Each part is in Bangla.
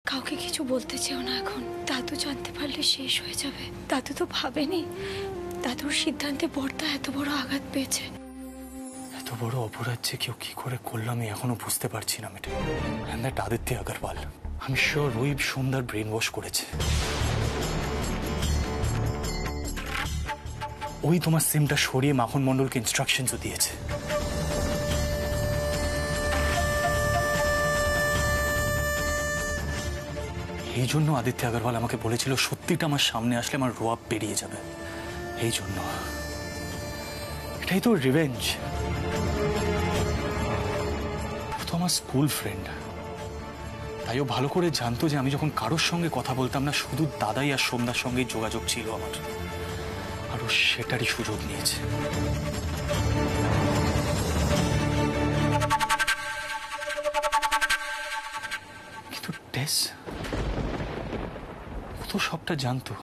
কাউকে কিছু বলতে চেও না এখন। দাদু জানতে পারলে শেষ হয়ে যাবে। দাদু তো ভাবেনি দাদুর সিদ্ধান্তে বর্দা এত বড় আঘাত পেয়েছে। এত বড় অপরাধ যে কেউ কি করে করলো আমি এখনো বুঝতে পারছি না মেটে। এন্ড দ্যাট আদিত্য আগরওয়াল, আমি শিওর ওই সুন্দর ব্রেন ওয়াশ করেছে। ওই তোমার সিমটা সরিয়ে মাখন মন্ডলকে ইনস্ট্রাকশনসও দিয়েছে। এই জন্য আদিত্য আগরওয়াল আমাকে বলেছিল সত্যিটা আমার সামনে আসলে আমার রোয়াব পেরিয়ে যাবে। এই জন্য এটাই তো রিভেঞ্জ। তো আমার স্কুল ফ্রেন্ড, তাই ও ভালো করে জানতো যে আমি যখন কারোর সঙ্গে কথা বলতাম না শুধু দাদাই আর সন্ধ্যার সঙ্গেই যোগাযোগ ছিল আমার, আর ও সেটারই সুযোগ নিয়েছে। কিন্তু টেস ও তো সবটা জানতো।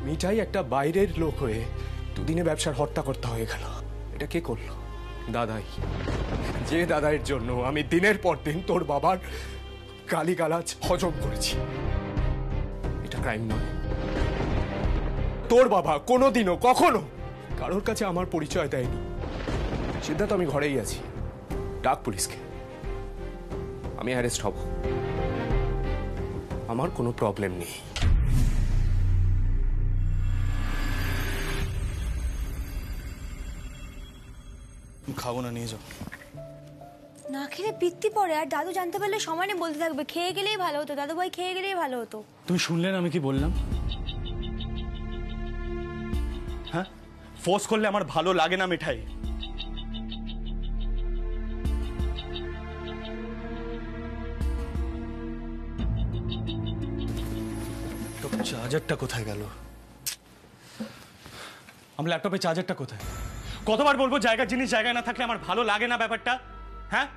মিঠাই একটা বাইরের লোক হয়ে দুদিনে ব্যবসার হর্তাকর্তা হয়ে গেল। এটা কে করলো? দাদাই। যে দাদাইয়ের জন্য আমি দিনের পর দিন তোর বাবার গালিগালাজ হজম করেছি। এটা ক্রাইম নয়। তোর বাবা কোনোদিনও কখনো কারোর কাছে আমার পরিচয় দেয়নি। সিদ্ধার্থ, আমি ঘরেই আছি, ডাক পুলিশকে, আমি অ্যারেস্ট হব, আমার কোনো প্রবলেম নেই। খাবো না, নিয়ে যাও। না খেলে পিত্তি পড়ে, আর দাদু জানতে পারলে সমানে বলতে থাকবে খেয়ে গেলেই ভালো হতো, দাদু ভাই খেয়ে গেলেই ভালো হতো। তুমি শুনলে না আমি কি বললাম? হ্যাঁ, ফোর্স করলে আমার ভালো লাগে না মিঠাই। তো চার্জারটা কোথায় গেল? আমার ল্যাপটপে চার্জারটা কোথায়? কতবার বলবো জায়গার জিনিস জায়গায় না থাকলে আমার ভালো লাগে না ব্যাপারটা। হ্যাঁ,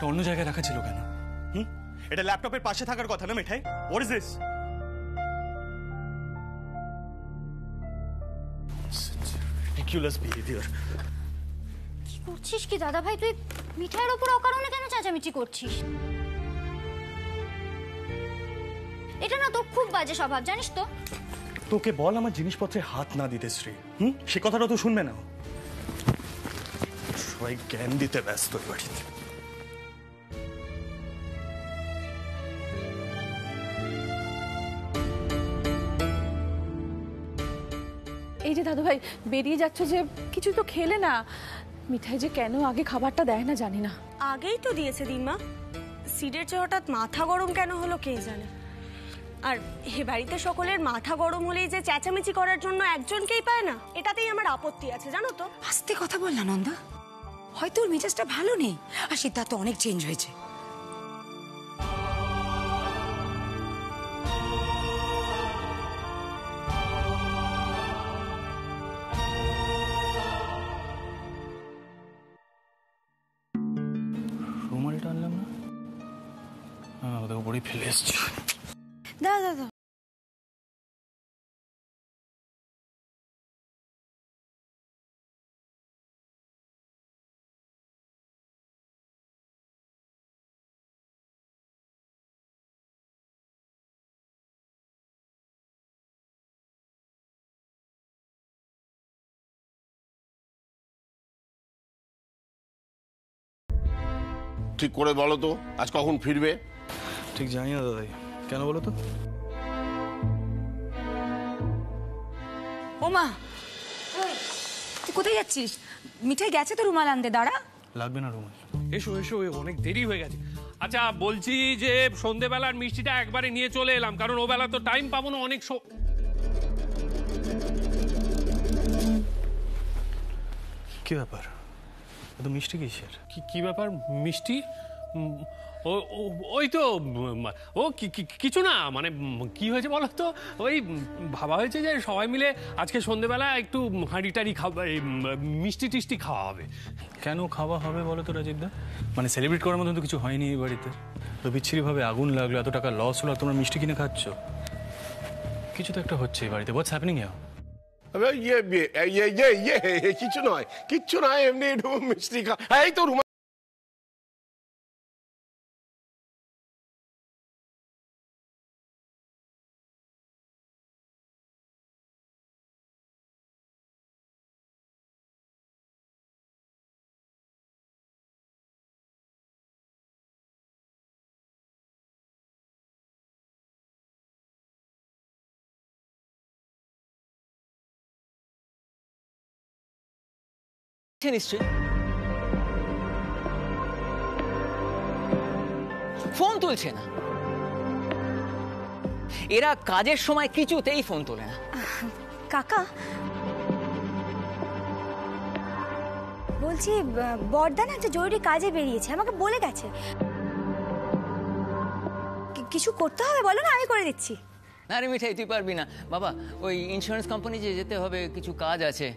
অন্য জায়গায় রাখা ছিল কেন? এটা ল্যাপটপের পাশে থাকার কথা না Mithai. What is this? Ridiculous behaviour. কি করছিস কি দাদা ভাই? তুই মিঠাইয়ের উপর অকারণে কেন চেঁচামেচি করছিস? এটা না তো খুব বাজে স্বভাব, জানিস তো। তোকে বল আমার জিনিসপত্রে হাত না দিতে শ্রী। সে কথাটা তো শুনবে না। সবাই জ্ঞান দিতে ব্যস্ত বাড়িতে। এই যে দাদু ভাই বেরিয়ে যাচ্ছ যে, কিছু তো খেলে না। মিঠাই যে কেন আগে খাবারটা দেয় না জানি না। আগেই তো দিয়েছে দিমা। সিডের চেয়ে হঠাৎ মাথা গরম কেন হলো কে জানে। আর এ বাড়িতে সকলের মাথা গরম হলেই যে চেঁচামেচি করার জন্য একজনকেই পায় না, এটাতেই আমার আপত্তি আছে জানো তো। আস্তে কথা বল না নন্দা, হয়তো ওর মেজাজটা ভালো নেই আর সিদ্ধার্থ অনেক চেঞ্জ হয়েছে। রুমালটা আনলাম না, ওদের উপরেই ফেলে এসছি। দাদা দাদা ঠিক করে বলো তো, আজ কখন ফিরবে? ঠিক জানি না দাদাই, কেন বলো তো? ওমা, তুই কোথায় যাচ্ছিস? মিঠাই গেছে তো রুমাল আনতে, দাঁড়া। লাগবে না রুমাল। এসো এসো, অনেক দেরি হয়ে গেছে। আচ্ছা বলছি যে সন্ধেবেলার মিষ্টিটা একবারে নিয়ে চলে এলাম, কারণ ও বেলা তো টাইম পাবো না। অনেক কি ব্যাপার, এত মিষ্টি কিসের? কি ব্যাপার মিষ্টি? ওই তো ও কিছু না, মানে কি হয়েছে বলো তো, ওই ভাবা হয়েছে যে সবাই মিলে আজকে সন্ধেবেলা একটু হাঁড়ি টাড়ি খাওয়া, মিষ্টি টিষ্টি খাওয়া হবে। কেন খাওয়া হবে বলো তো রাজীবদা? মানে সেলিব্রেট করার মতন তো কিছু হয়নি এই বাড়িতে। তো বিচ্ছিরিভাবে আগুন লাগলো, এত টাকা লস হলো, আর তোমরা মিষ্টি কিনে খাচ্ছ। কিছু তো একটা হচ্ছে এই বাড়িতে। What's happening here? কিছু নয়, কিচ্ছু নয়, এমনি একটু মিষ্টি খা। এই তো রুমাল। নিশ্চয়ই ফোন তুলছে না। এরা কাজের সময় কিছুতেই ফোন তোলে না। কাকা বলছি, বড়দা না একটা জরুরি কাজে বেরিয়েছে, আমাকে বলে গেছে। কিছু করতে হবে বলো না, আমি করে দিচ্ছি। না রে মিঠাই, তুই পারবি না বাবা। ওই ইন্স্যুরেন্স কোম্পানি যে যেতে হবে, কিছু কাজ আছে,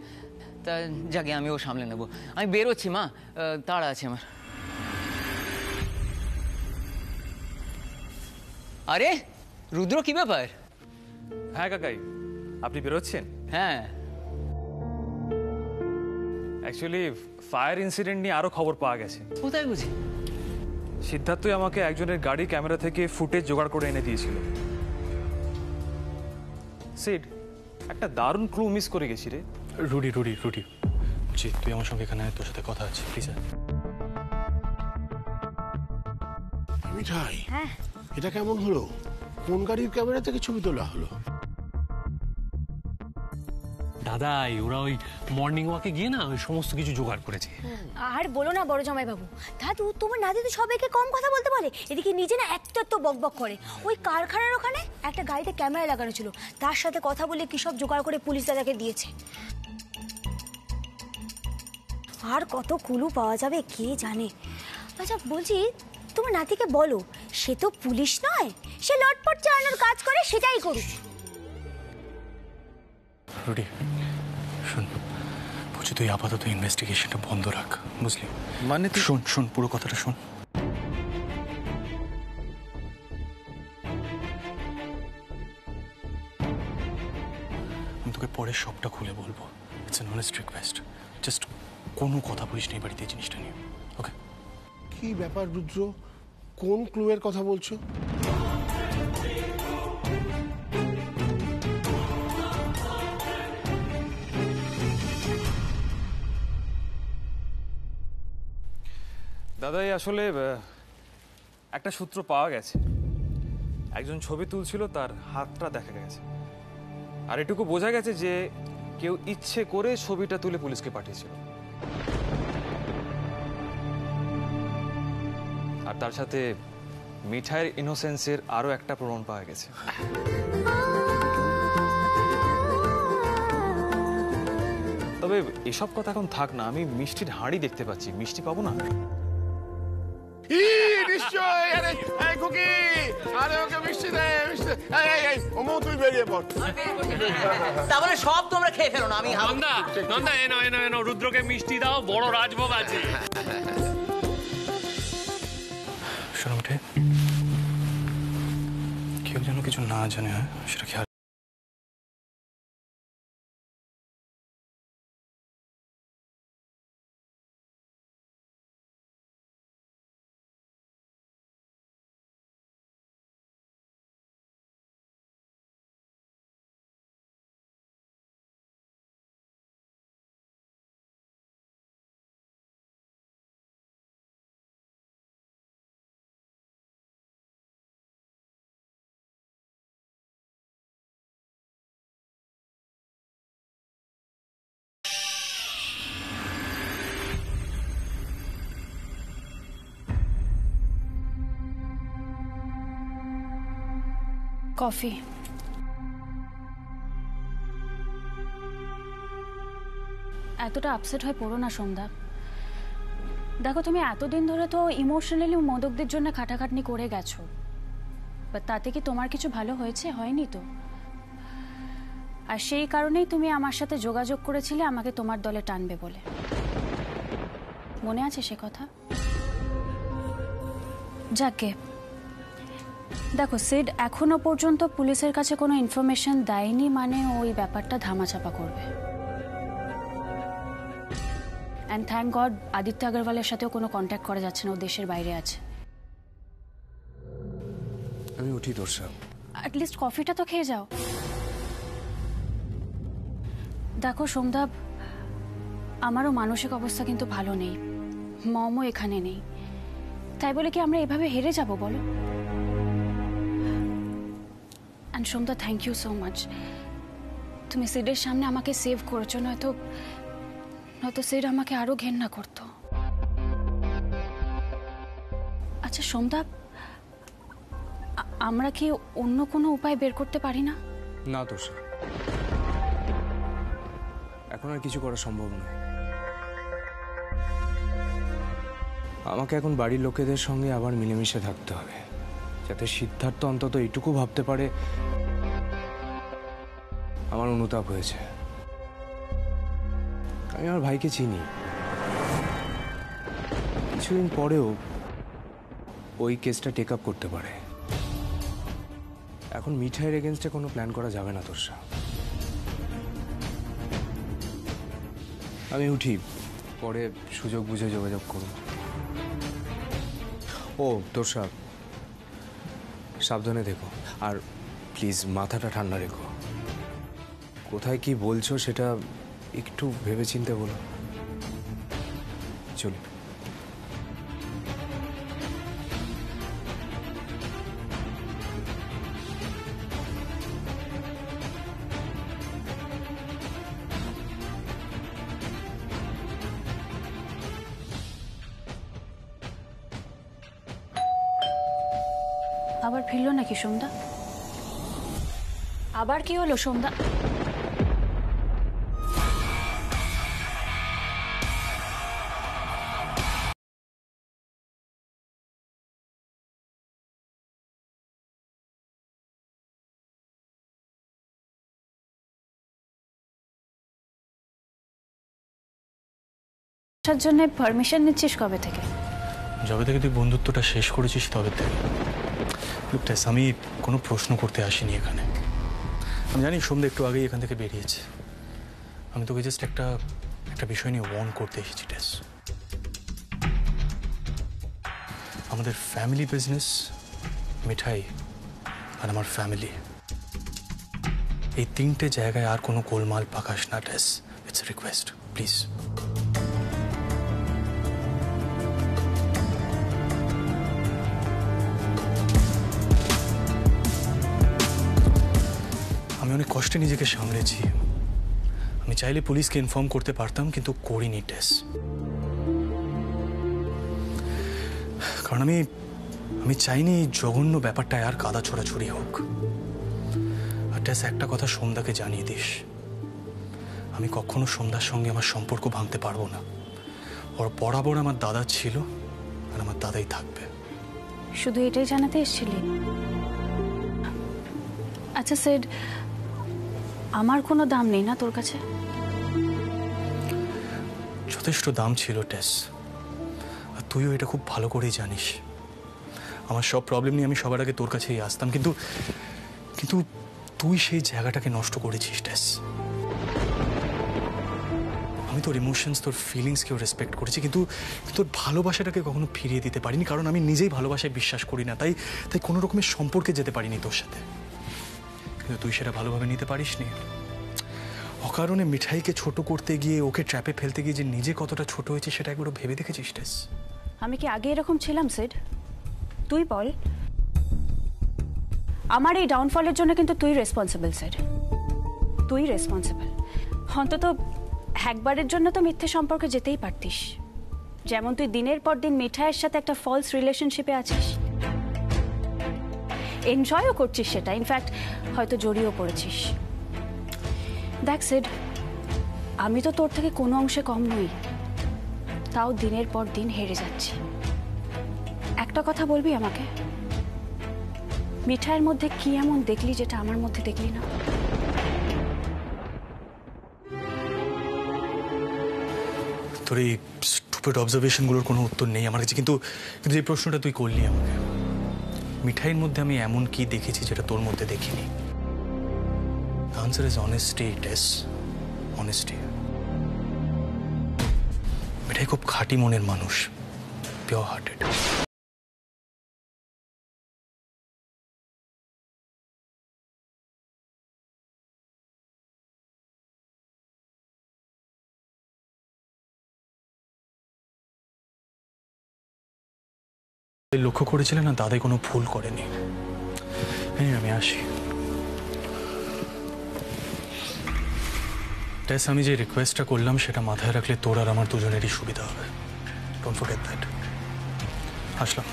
তা যাকে আমি ও সামলে নেবো। আমি বেরোচ্ছি মা, তাড়া আছে আমার। আরে রুদ্র, কি ব্যাপার? হ্যাঁ কাকাই, আপনি বেরোচ্ছেন? হ্যাঁ, অ্যাকচুয়ালি ফায়ার ইনসিডেন্ট নিয়ে আরো খবর পাওয়া গেছে। কোথায় বুঝি? সিদ্ধার্থই আমাকে একজনের গাড়ি ক্যামেরা থেকে ফুটেজ জোগাড় করে এনে দিয়েছিল। সিড, একটা দারুণ ক্লু মিস করে গেছি রে। রুডি রুডি রুডি, জি তুই আমার সঙ্গে এখানে, তোর সাথে কথা আছে প্লিজ। মিঠাই, এটা কেমন হলো? কোন গাড়ির ক্যামেরা থেকে ছবি তোলা হলো? দাদাই, ওরা ওই মর্নিং ওয়াকে গিয়ে না ওই সমস্ত কিছু জোগাড় করেছে। আর বলো না বড় জামাই বাবু, দাদু তোমার নাতি তো সবাইকে কম কথা বলতে বলে, এদিকে নিজে না এত বকবক করে। ওই কারখানার ওখানে একটা গাড়িতে ক্যামেরা লাগানো ছিল, তার সাথে কথা বলে কি সব জোগাড় করে পুলিশ দাদাকে দিয়েছে। আর কত কুলু পাওয়া যাবে কে জানে। আচ্ছা বলছি, তোমার নাতিকে বলো, সে তো পুলিশ নয়, সে লটপট চালানোর কাজ করে, সেটাই করুক। রুডি শোন, বলছি তুই আপাতত ইনভেস্টিগেশনটা বন্ধ রাখ, বুঝলি? মানে তুই শোন শোন, পুরো কথাটা শোন। আমি তোকে পরে সবটা খুলে বলবো। It's an honest request, just কোনো কথা বলিস না এই বাড়িতে এই জিনিসটা নিয়ে, ওকে? কি ব্যাপার রুদ্র, কোন ক্লুয়ের কথা বলছো? দাদাই, আসলে একটা সূত্র পাওয়া গেছে। একজন ছবি তুলছিল, তার হাতটা দেখা গেছে। আর এটুকু বোঝা গেছে যে কেউ ইচ্ছে করে ছবিটা তুলে পুলিশকে পাঠিয়েছিল, আর তার সাথে মিঠাইয়ের ইনোসেন্সের আরো একটা প্রমাণ পাওয়া গেছে। তবে এসব কথা এখন থাক না, আমি মিষ্টির হাঁড়ি দেখতে পাচ্ছি, মিষ্টি পাবো না? নিশ্চয়। আরে খুকি, আরে ওকে মিষ্টি দে, মিষ্টি। এই ওমো তুই বেরিয়ে পড়। তাহলে সব তোমরা খেয়ে ফেলো না। আমি নন্দা, নন্দা এনো রুদ্রকে মিষ্টি দাও, বড় রাজভোগ আছে। শোনো মিঠাই, কেউ যেন কিছু না জানে, হ্যাঁ সেটা খেয়াল। কফি। এতটা আপসেট হয়ে পড়ো না সন্ধ্যা। দেখো, তুমি এতদিন ধরে তো ইমোশনালি মোদকদের জন্য খাটাখাটনি করে গেছো, বাট তাতে কি তোমার কিছু ভালো হয়েছে? হয়নি তো। আর সেই কারণেই তুমি আমার সাথে যোগাযোগ করেছিলে আমাকে তোমার দলে টানবে বলে। মনে আছে সে কথা? যাকে দেখো, সিড এখনো পর্যন্ত পুলিশের কাছে কোনো ইনফরমেশন দেয়নি, মানে ওই ব্যাপারটা ধামাচাপা করবে। অ্যান্ড থ্যাংক গড আদিত্য আগরওয়ালের সাথেও কোনো কন্ট্যাক্ট করা যাচ্ছে না, ও দেশের বাইরে আছে। আমি উঠি তোরসা। অ্যাটলিস্ট কফিটা তো খেয়ে যাও। দেখো সন্ধ্যা, আমারও মানসিক অবস্থা কিন্তু ভালো নেই, মমও এখানে নেই, তাই বলে কি আমরা এভাবে হেরে যাব বলো? And Sandhya, thank you so much. তুমি সিডের সামনে আমাকে সেভ করেছো, নয়তো সিড আমাকে আরো ঘেন্না করতো। আচ্ছা সন্ধ্যা, আমরা কি অন্য কোনো উপায় বের করতে পারি না? না তোরসা, এখন আর কিছু করা সম্ভব নয়। আমাকে এখন বাড়ির লোকেদের সঙ্গে আবার মিলেমিশে থাকতে হবে, যাতে সিদ্ধার্থ অন্তত এইটুকু ভাবতে পারে আমার অনুতাপ হয়েছে। আমি আমার ভাইকে চিনি, কিছুদিন পরেও ওই কেসটা টেক আপ করতে পারে। এখন মিঠাইয়ের এগেনস্টে কোনো প্ল্যান করা যাবে না তোরসা। আমি উঠি, পরে সুযোগ বুঝে যোগাযোগ করব। ও তোরসা, সাবধানে দেখো, আর প্লিজ মাথাটা ঠান্ডা রেখো। কোথায় কি বলছো সেটা একটু ভেবেচিন্তে বলো। চলো। আবার ফিরলো নাকি সন্ধ্যা? আবার কি হলো সন্ধ্যা? জন্য পারমিশন নিচ্ছিস কবে থেকে? যবে থেকে তুই বন্ধুত্বটা শেষ করেছিস তবে থেকে। লুক টেস, আমি কোনো প্রশ্ন করতে আসিনি এখানে। আমি জানি সন্ধ্যা একটু আগেই এখান থেকে বেরিয়েছে। আমি তোকে জাস্ট একটা বিষয় নিয়ে ওয়ার্ন করতে এসেছি টেস। আমাদের ফ্যামিলি বিজনেস, মিঠাই আর আমার ফ্যামিলি, এই তিনটে জায়গায় আর কোনো গোলমাল পাকাস না টেস। It's request, please. আমি অনেক কষ্টে নিজেকে সামলেছি। আমি চাইলে পুলিশকে ইনফর্ম করতে পারতাম, কিন্তু করিনি টেস। কারণ আমি চাইনি এই জঘন্য ব্যাপারটা আর কাদা ছোড়াছুড়ি হোক। আর টেস, একটা কথা সন্ধ্যাকে জানিয়ে দিস, আমি কখনো সন্ধ্যার সঙ্গে আমার সম্পর্ক ভাঙতে পারবো না। ওর বরাবর আমার দাদা ছিল আর আমার দাদাই থাকবে। শুধু এটাই জানাতে এসেছিলি? আচ্ছা সেড, আমার কোনো দাম নেই না তোর কাছে? যথেষ্ট দাম ছিল টেস, আর তুইও এটা খুব ভালো করেই জানিস। আমার সব প্রবলেম নিয়ে আমি সবার আগে তোর কাছেই আসতাম, কিন্তু কিন্তু তুই সেই জায়গাটাকে নষ্ট করেছিস টেস। আমি তোর ইমোশনস, তোর ফিলিংসকেও রেসপেক্ট করেছি, কিন্তু তোর ভালোবাসাটাকে কখনো ফিরিয়ে দিতে পারিনি, কারণ আমি নিজেই ভালোবাসায় বিশ্বাস করি না। তাই কোনো রকমের সম্পর্কে যেতে পারিনি তোর সাথে। কিন্তু তুই সেটা ভালোভাবে নিতে পারিসনি। অকারণে মিঠাইকে ছোট করতে গিয়ে, ওকে ট্র্যাপে ফেলতে গিয়ে যে নিজে কতটা ছোট হয়েছে সেটা একবার ভেবে দেখেছিস টেস? আমি কি আগে এরকম ছিলাম সেড? তুই বল। আমার এই ডাউনফলের জন্য কিন্তু তুই রেসপন্সিবল সেড, তুই রেসপন্সিবল। অন্তত একবারের জন্য তো মিথ্যে সম্পর্কে যেতেই পারতিস। যেমন তুই দিনের পর দিন মিঠাইয়ের সাথে একটা ফলস রিলেশনশিপে আছিস, এনজয়ও করছিস সেটা, ইনফ্যাক্ট হয়তো জড়িয়েও পড়েছিস। দেখ সিড, আমি তো তোর থেকে কোনো অংশে কম নই, তাও দিনের পর দিন হেরে যাচ্ছি। একটা কথা বলবি আমাকে, মিঠাইয়ের মধ্যে কি এমন দেখলি যেটা আমার মধ্যে দেখলি না? তোর এই স্টুপিড অবজারভেশনগুলোর কোনো উত্তর নেই আমার কাছে, কিন্তু এই প্রশ্নটা তুই করলি আমাকে। মিঠাইয়ের মধ্যে আমি এমন কি দেখেছি যেটা তোর মধ্যে দেখিনি? আনসার ইজ অনেস্টি টেস, অনেস্টি। মিঠাই খুব খাঁটি মনের মানুষ, পিওর হার্টেড। লক্ষ্য করেছিলেন না দাদাই কোনো ভুল করেনি। আমি আসি টেস, আমি যে রিকোয়েস্টটা করলাম সেটা মাথায় রাখলে তোর আর আমার দুজনেরই সুবিধা হবে। Don't forget that. আসলাম।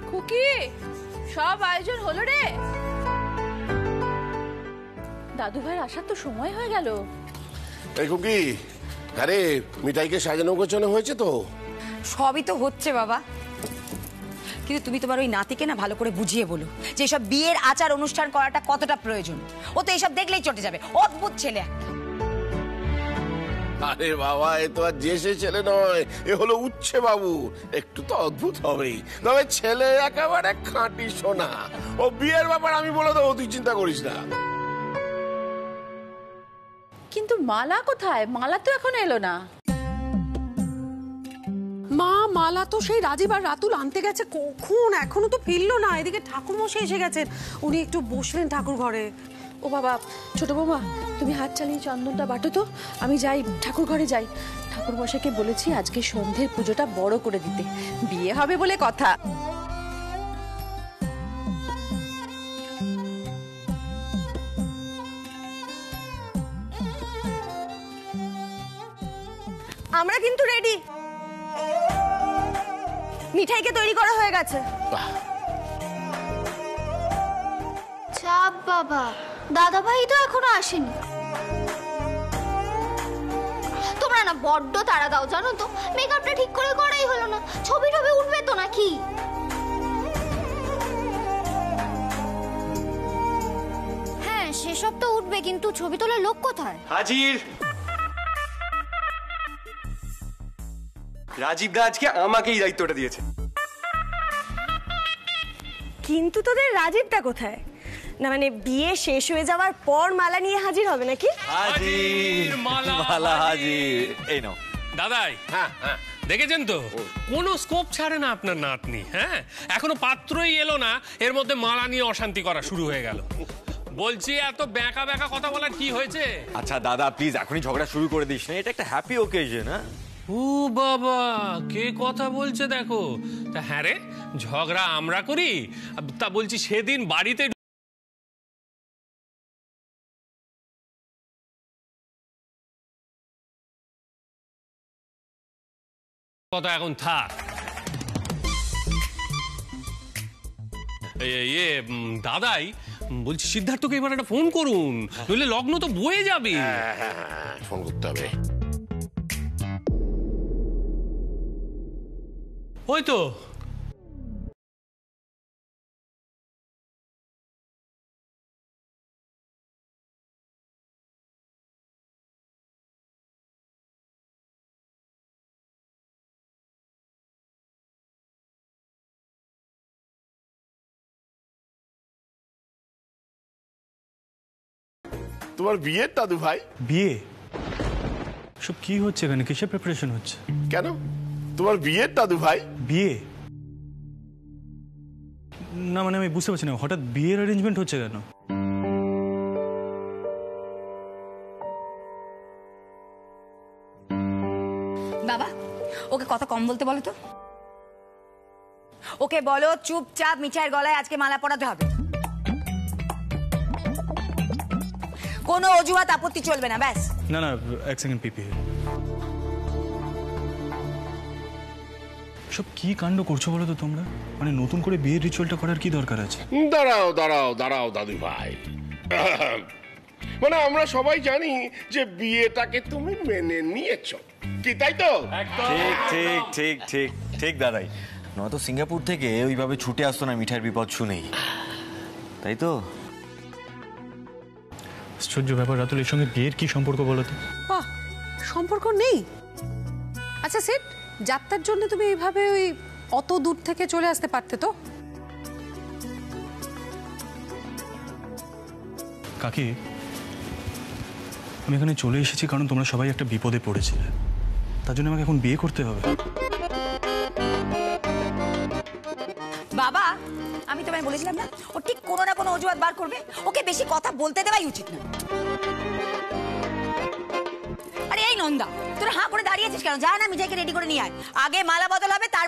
খুকি, সব আয়োজন হলো রে? দাদু ভাইয়ের আসার তো সময় হয়ে গেল। এই খুকি, আরে মিঠাইকে সাজানো গোছানো হয়েছে তো? সবই তো হচ্ছে বাবা, কিন্তু তুমি তোমার ওই নাতিকে না ভালো করে বুঝিয়ে বলো যে এসব বিয়ের আচার অনুষ্ঠান করাটা কতটা প্রয়োজন। ও তো এসব দেখলেই চটে যাবে, অদ্ভুত ছেলে। আরে বাবা, এ তো আর যে সে ছেলে নয়, এ হলো উচ্ছে বাবু। একটু তো অদ্ভুত হবেই, তবে ছেলে একেবারে খাঁটি সোনা। ও বিয়ের ব্যাপার আমি বলে দেবো, তুই চিন্তা করিস না। কিন্তু মালা কোথায়? মালা তো এখন এলো না। মা, মালা তো সেই রাজীব আর রাতুল আনতে গেছে কখন, এখনো তো ফিরলো না। এদিকে ঠাকুর মশাই এসে গেছেন, উনি একটু বসলেন ঠাকুর ঘরে। ও বাবা, ছোট বৌমা তুমি হাত চালিয়ে চন্দনটা বাটো তো, আমি যাই ঠাকুর ঘরে যাই। ঠাকুর মশাইকে বলেছি আজকে সন্ধ্যের পুজোটা বড় করে দিতে, বিয়ে হবে বলে কথা। আমরা কিন্তু রেডি, মিঠাইকে তৈরি করা হয়ে গেছে। চাপ বাবা, দাদা ভাই তো এখনো আসেনি। তোমরা না বড্ড তাড়া দাও জানো তো, মেকআপটা ঠিক করে করাই হলো না। ছবি টবি উঠবে তো নাকি? হ্যাঁ সেসব তো উঠবে, কিন্তু ছবি তোলার লোক কোথায়? হাজির। রাজীব দা আজকে আমাকেই দায়িত্বটা দিয়েছে। কিন্তু তোদের রাজীবটা কোথায়? না মানে বিয়ে শেষ হয়ে যাওয়ার পর মালা নিয়ে হাজির হবে নাকি? হাজির, মালা হাজির। এই নাও দাদাই। দেখেছেন তো, কোনো স্কোপ ছাড়ে না আপনার নাতনি। হ্যাঁ, এখনো পাত্রই এলো না, এর মধ্যে মালা নিয়ে অশান্তি করা শুরু হয়ে গেল। বলছি এত ব্যাকা ব্যাকা কথা বলার কি হয়েছে? আচ্ছা দাদা প্লিজ এখনই ঝগড়া শুরু করে দিস না, এটা একটা হ্যাপি ওকেশন। হ্যাঁ ও বাবা, কে কথা বলছে দেখো। তা হ্যাঁ রে, ঝগড়া আমরা করি? তা বলছি সেদিন বাড়িতে কথা এখন থাক। দাদাই বলছি সিদ্ধার্থকে এবার একটা ফোন করুন, নইলে লগ্ন তো বয়ে যাবে। ফোন করতে হবে। ওই তো তোমার বিয়ের দাদু ভাই। বিয়ে? সব কি হচ্ছে এখানে? কিসের প্রিপারেশন হচ্ছে? কেন তোমার বিয়ের দাদু ভাই? বিয়ে না মানে আমি বুঝতে পারছি না, হঠাৎ বিয়ের অ্যারেঞ্জমেন্ট হচ্ছে কেন? বাবা ওকে কথা কম বলতে বলো তো। ওকে বলো চুপচাপ মিঠাইয়ের গলায় আজকে মালা পরাতে হবে। কোনো অজুহাত আপত্তি চলবে না, ব্যাস। না না, এক সেকেন্ড পিপি, সব কি কাণ্ড করছো বলো তো তোমরা? মানে নতুন করে বিয়ের রিচুয়ালটা করার কি দরকার আছে? দাঁড়াও দাঁড়াও দাঁড়াও দাদু ভাই, মানে আমরা সবাই জানি যে বিয়েটাকে তুমি মেনে নিয়েছো, কি তাই তো? ঠিক ঠিক ঠিক ঠিক ঠিক দাদাই, নয়তো সিঙ্গাপুর থেকে ওইভাবে ছুটে আসতো না মিঠাইয়ের বিপদ শুনেই, তাই তো? আশ্চর্য ব্যাপার, রাতুল এর সঙ্গে বিয়ের কি সম্পর্ক বলো তো? বাহ, সম্পর্ক নেই? আচ্ছা সেট, যাত্রার জন্য তুমি এইভাবে ওই অত দূর থেকে চলে আসতে পারতে তো। কাকি, আমি এখানে চলে এসেছি কারণ তোমরা সবাই একটা বিপদে পড়েছিলে, তার জন্য আমাকে এখন বিয়ে করতে হবে। বাবা আমি তোমায় বলেছিলাম না, ও ঠিক কোনো না কোনো অজুহাত বার করবে। ওকে বেশি কথা বলতে দেওয়াই উচিত না। আরে এই নন্দা, তোরা হাঁ করে দাঁড়িয়েছিস কেন? যা না মিঠাইকে রেডি করে নিয়ে আয়, আগে মালা বদল হবে তার